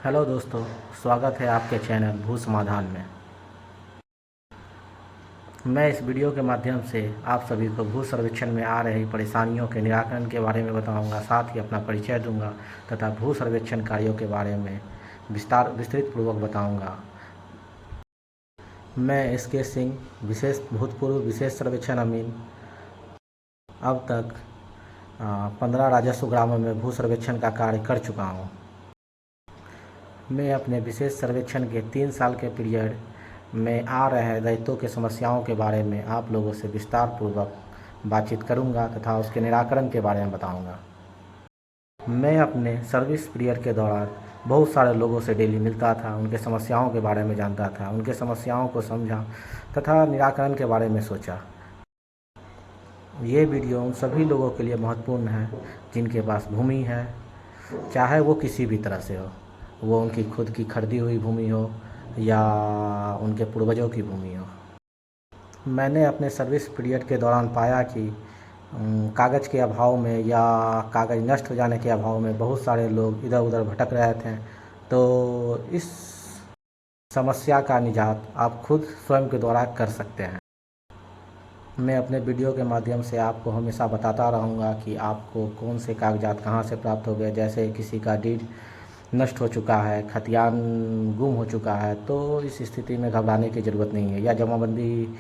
Hello दोस्तों, स्वागत है आपके चैनल भू समाधान में। मैं इस वीडियो के माध्यम से आप सभी को भू सर्वेक्षण में आ रही परेशानियों के निराकरण के बारे में बताऊंगा, साथ ही अपना परिचय दूंगा तथा भू सर्वेक्षण कार्यों के बारे में विस्तृत पूर्वक बताऊंगा। मैं एसके सिंह, भूतपूर्व विशेष सर्वेक्षण अमीन, अब तक 15 राजस्व ग्रामों में भू सर्वेक्षण का कार्य कर चुका हूँ। मैं अपने विशेष सर्वेक्षण के 3 साल के पीरियड में आ रहे रैयतों के समस्याओं के बारे में आप लोगों से विस्तार पूर्वक बातचीत करूंगा तथा उसके निराकरण के बारे में बताऊंगा। मैं अपने सर्विस पीरियड के दौरान बहुत सारे लोगों से डेली मिलता था, उनके समस्याओं के बारे में जानता था, उनके समस्याओं को समझा तथा निराकरण के बारे में सोचा। ये वीडियो उन सभी लोगों के लिए महत्वपूर्ण है जिनके पास भूमि है, चाहे वो किसी भी तरह से हो, वो उनकी खुद की खरीदी हुई भूमि हो या उनके पूर्वजों की भूमि हो। मैंने अपने सर्विस पीरियड के दौरान पाया कि कागज़ के अभाव में या कागज़ नष्ट हो जाने के अभाव में बहुत सारे लोग इधर उधर भटक रहे थे। तो इस समस्या का निजात आप खुद स्वयं के द्वारा कर सकते हैं। मैं अपने वीडियो के माध्यम से आपको हमेशा बताता रहूँगा कि आपको कौन से कागजात कहाँ से प्राप्त हो गए। जैसे किसी का डीड नष्ट हो चुका है, खतियान गुम हो चुका है, तो इस स्थिति में घबराने की ज़रूरत नहीं है। या जमाबंदी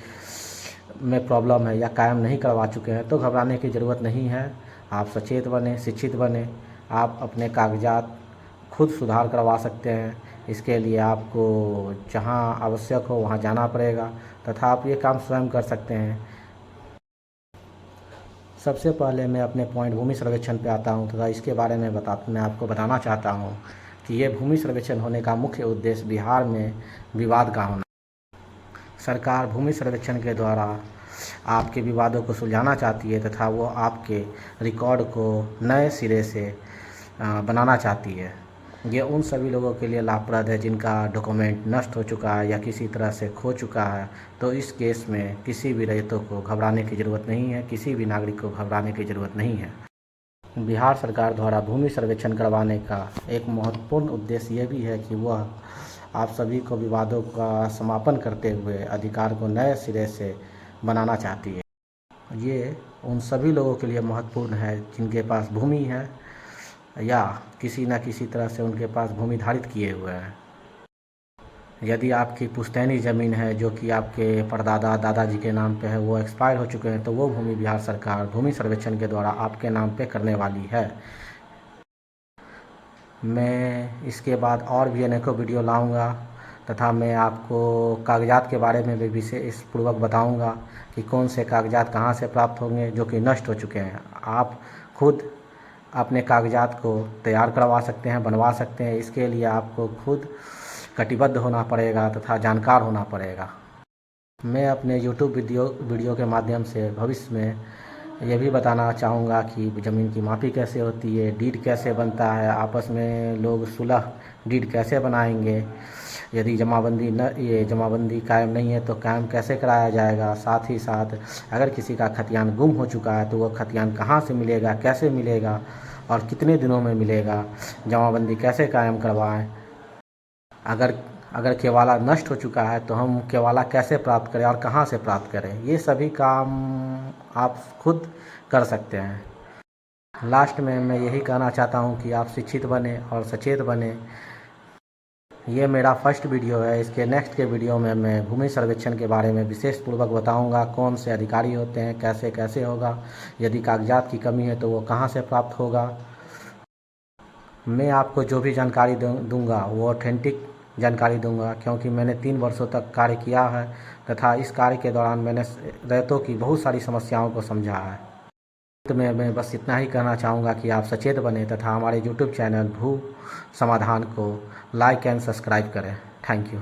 में प्रॉब्लम है या कायम नहीं करवा चुके हैं तो घबराने की ज़रूरत नहीं है। आप सचेत बने, शिक्षित बने, आप अपने कागजात खुद सुधार करवा सकते हैं। इसके लिए आपको जहां आवश्यक हो वहां जाना पड़ेगा तथा आप ये काम स्वयं कर सकते हैं। सबसे पहले मैं अपने पॉइंट भूमि सर्वेक्षण पे आता हूँ तथा इसके बारे में मैं आपको बताना चाहता हूँ कि ये भूमि सर्वेक्षण होने का मुख्य उद्देश्य बिहार में विवाद का होना। सरकार भूमि सर्वेक्षण के द्वारा आपके विवादों को सुलझाना चाहती है तथा वो आपके रिकॉर्ड को नए सिरे से बनाना चाहती है। ये उन सभी लोगों के लिए लाभप्रद है जिनका डॉक्यूमेंट नष्ट हो चुका है या किसी तरह से खो चुका है। तो इस केस में किसी भी रैयतों को घबराने की ज़रूरत नहीं है, किसी भी नागरिक को घबराने की ज़रूरत नहीं है। बिहार सरकार द्वारा भूमि सर्वेक्षण करवाने का एक महत्वपूर्ण उद्देश्य ये भी है कि वह आप सभी को विवादों का समापन करते हुए अधिकार को नए सिरे से बनाना चाहती है। ये उन सभी लोगों के लिए महत्वपूर्ण है जिनके पास भूमि है या किसी न किसी तरह से उनके पास भूमि धारित किए हुए हैं। यदि आपकी पुश्तैनी ज़मीन है जो कि आपके परदादा दादाजी के नाम पे है, वो एक्सपायर हो चुके हैं, तो वो भूमि बिहार सरकार भूमि सर्वेक्षण के द्वारा आपके नाम पे करने वाली है। मैं इसके बाद और भी अनेकों वीडियो लाऊंगा तथा मैं आपको कागजात के बारे में भी विशेषपूर्वक बताऊंगा कि कौन से कागजात कहाँ से प्राप्त होंगे जो कि नष्ट हो चुके हैं। आप खुद अपने कागजात को तैयार करवा सकते हैं, बनवा सकते हैं। इसके लिए आपको खुद कटिबद्ध होना पड़ेगा तथा जानकार होना पड़ेगा। मैं अपने YouTube वीडियो के माध्यम से भविष्य में ये भी बताना चाहूँगा कि ज़मीन की मापी कैसे होती है, डीड कैसे बनता है, आपस में लोग सुलह डीड कैसे बनाएंगे, यदि जमाबंदी कायम नहीं है तो कायम कैसे कराया जाएगा। साथ ही साथ अगर किसी का खतियान गुम हो चुका है तो वह खतियान कहाँ से मिलेगा, कैसे मिलेगा और कितने दिनों में मिलेगा, जमाबंदी कैसे कायम करवाएं। अगर केवाला नष्ट हो चुका है तो हम केवाला कैसे प्राप्त करें और कहाँ से प्राप्त करें, ये सभी काम आप खुद कर सकते हैं। लास्ट में मैं यही कहना चाहता हूँ कि आप शिक्षित बने और सचेत बने। ये मेरा फर्स्ट वीडियो है। इसके नेक्स्ट के वीडियो में मैं भूमि सर्वेक्षण के बारे में विशेष पूर्वक बताऊँगा, कौन से अधिकारी होते हैं, कैसे कैसे होगा, यदि कागजात की कमी है तो वो कहाँ से प्राप्त होगा। मैं आपको जो भी जानकारी दूंगा वो ऑथेंटिक जानकारी दूंगा, क्योंकि मैंने 3 वर्षों तक कार्य किया है तथा इस कार्य के दौरान मैंने रैयतों की बहुत सारी समस्याओं को समझा है। तो मैं बस इतना ही कहना चाहूँगा कि आप सचेत बने तथा हमारे YouTube चैनल भू समाधान को लाइक एंड सब्सक्राइब करें। Thank you.